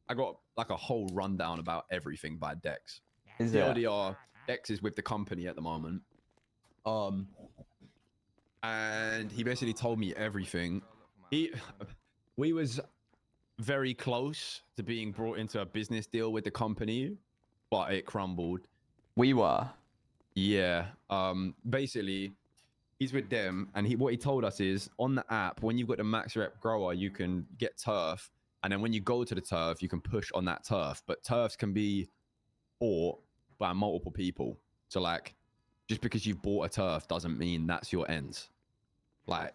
I got like a whole rundown about everything by Dex. Is The it? ODR, Dex is with the company at the moment. And he basically told me everything. We was very close to being brought into a business deal with the company, but it crumbled. We were. Yeah. Basically, he's with them, and what he told us is on the app, when you've got the max rep grower, you can get turf, and then when you go to the turf, you can push on that turf. But turfs can be bought by multiple people. So like, just because you've bought a turf doesn't mean that's your ends. Like,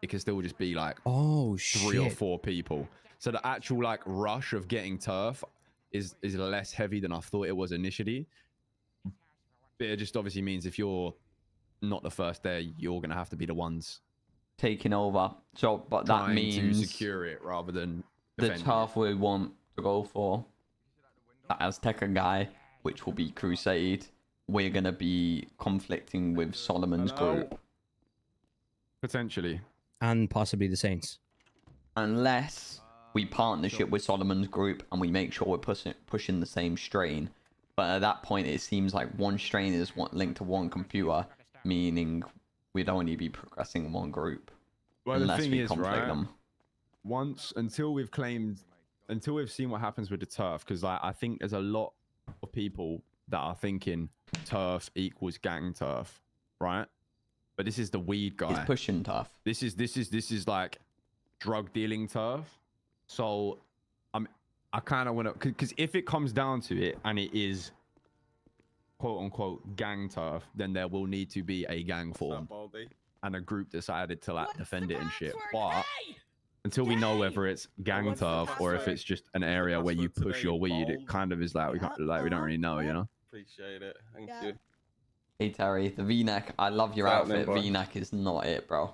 it can still just be like, oh, 3 or 4 people. So the actual like rush of getting turf is less heavy than I thought it was initially. But it just obviously means if you're not the first there, you're gonna have to be the ones Taking over. So, but that trying means to secure it rather than the defending turf we want to go for, the Azteca guy, which will be Crusade, we're gonna be conflicting with Solomon's group. Potentially. And possibly the Saints. Unless we partnership with Solomon's group and we make sure we're pushing the same strain. But at that point, it seems like one strain is linked to one computer, meaning we'd only be progressing one group. Well, unless the thing we is, conflict right, them. until we've seen what happens with the turf, because like, I think there's a lot of people that are thinking turf equals gang turf, right? But this is the weed guy. He's pushing tough. This is like drug dealing turf. So I kind of want to, because if it comes down to it and it is quote unquote gang turf, then there will need to be a gang formed and a group decided to like defend it and shit. But until we know whether it's gang turf or if it's just an area where you push your weed, it kind of is like we don't really know, you know. Appreciate it. Thank you. Hey Terry, the V-neck. I love your outfit. V-neck is not it, bro.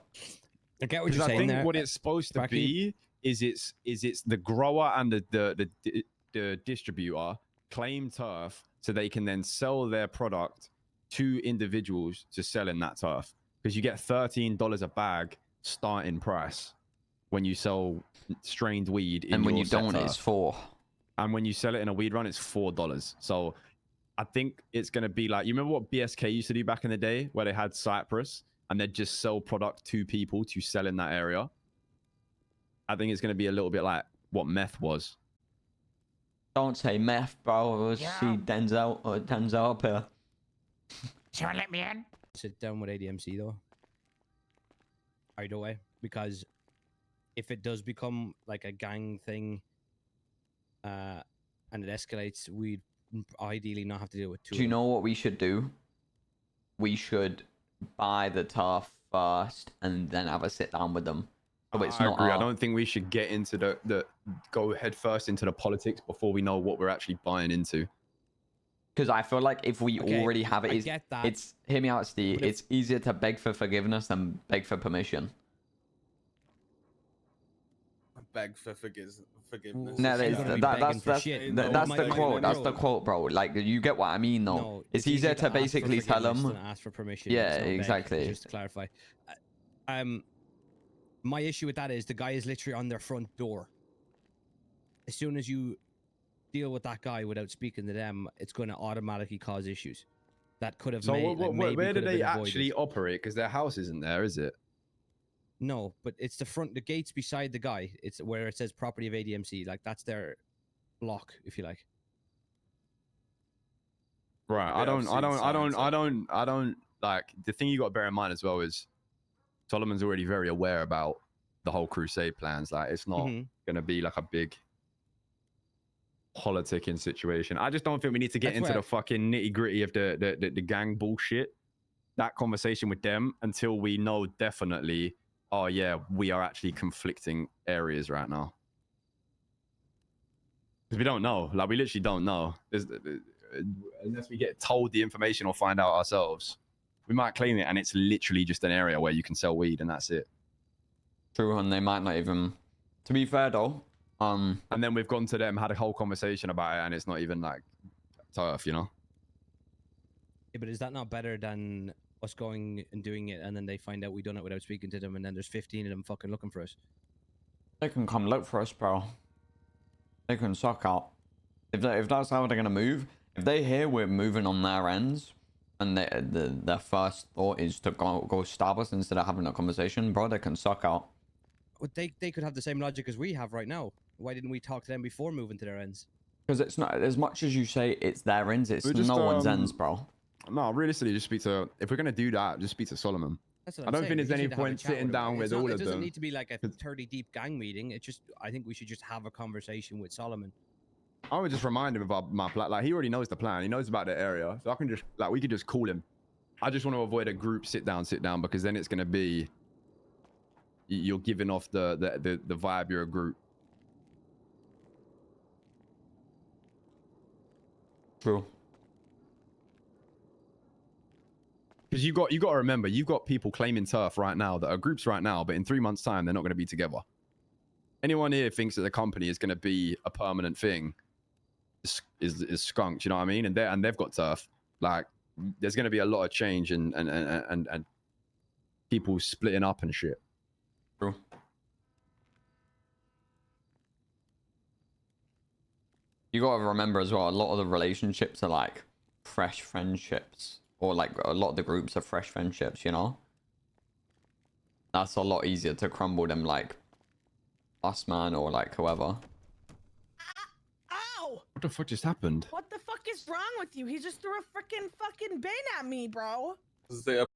I get what you're I saying think there. what it's supposed to be is it's the grower and the distributor claim turf so they can then sell their product to individuals to sell in that turf, because you get $13 a bag starting price when you sell strained weed in and when your you don't, turf. it's $4. And when you sell it in a weed run, it's $4. So I think it's going to be like, you remember what BSK used to do back in the day where they had Cyprus and they'd just sell product to people to sell in that area? I think it's going to be a little bit like what meth was. Don't say meth, bro. I see Denzel up here. So let me in? Sit down with ADMC though. Either way, because if it does become like a gang thing, and it escalates, we'd ideally not have to deal with two. Do you know what we should do? We should buy the turf first and then have a sit down with them. So it's I not agree. our... I don't think we should get into the go head first into the politics before we know what we're actually buying into. Because I feel like if we already have it, it's hear me out, Steve. It's easier to beg for forgiveness than beg for permission. Beg for forgiveness. No, that's the quote. That's the quote, bro. Like, you get what I mean, though. No, it's easier to basically tell them. Than ask for permission. Yeah, exactly. Just to clarify, my issue with that is the guy is literally on their front door. As soon as you deal with that guy without speaking to them, it's going to automatically cause issues. That could have made. So where do they actually operate? Because their house isn't there, is it? No, but it's the gates beside the guy. It's where it says property of ADMC. Like, that's their block, if you like. Right. I don't like, the thing you got to bear in mind as well is Solomon's already very aware about the whole crusade plans. Like, it's not going to be like a big politicking situation. I just don't think we need to get into the fucking nitty gritty of the gang bullshit. That conversation with them until we know definitely, oh yeah, we are actually conflicting areas right now. Because we don't know. Like, we literally don't know. Unless we get told the information or find out ourselves. We might claim it and it's literally just an area where you can sell weed and that's it. True, and they might not even... To be fair though, and then we've gone to them, had a whole conversation about it, and it's not even like tough, you know? Yeah, but is that not better than us going and doing it and then they find out we done it without speaking to them and then there's 15 of them fucking looking for us? They can come look for us, bro. They can suck out. If that's how they're gonna move, if they hear we're moving on their ends, and their first thought is to go stab us instead of having a conversation, bro, they can suck out. Well, they could have the same logic as we have right now. Why didn't we talk to them before moving to their ends? Because it's not as much as you say it's their ends. It's just, no one's ends, bro. No, realistically, just speak to. If we're gonna do that, just speak to Solomon. That's what I I'm don't saying. think We there's just any need to have a point chat sitting with down him. with all of It doesn't them. need to be like a 30 deep gang meeting. It's just, I think we should just have a conversation with Solomon. I would just remind him about my plan. Like, he already knows the plan. He knows about the area. So I can just, like, we could just call him. I just want to avoid a group sit down, because then it's going to be, you're giving off the vibe you're a group. True. Because you got to remember, you've got people claiming turf right now that are groups right now, but in 3 months' time, they're not going to be together. Anyone here thinks that the company is going to be a permanent thing is skunked, you know what I mean? And they've got turf. Like, there's going to be a lot of change and people splitting up and shit. True. You gotta remember as well, a lot of the relationships are like fresh friendships, or like a lot of the groups are fresh friendships, you know? That's a lot easier to crumble them like us, man, or like whoever. Ow! What the fuck just happened? What the fuck is wrong with you? He just threw a freaking fucking bin at me, bro. This is the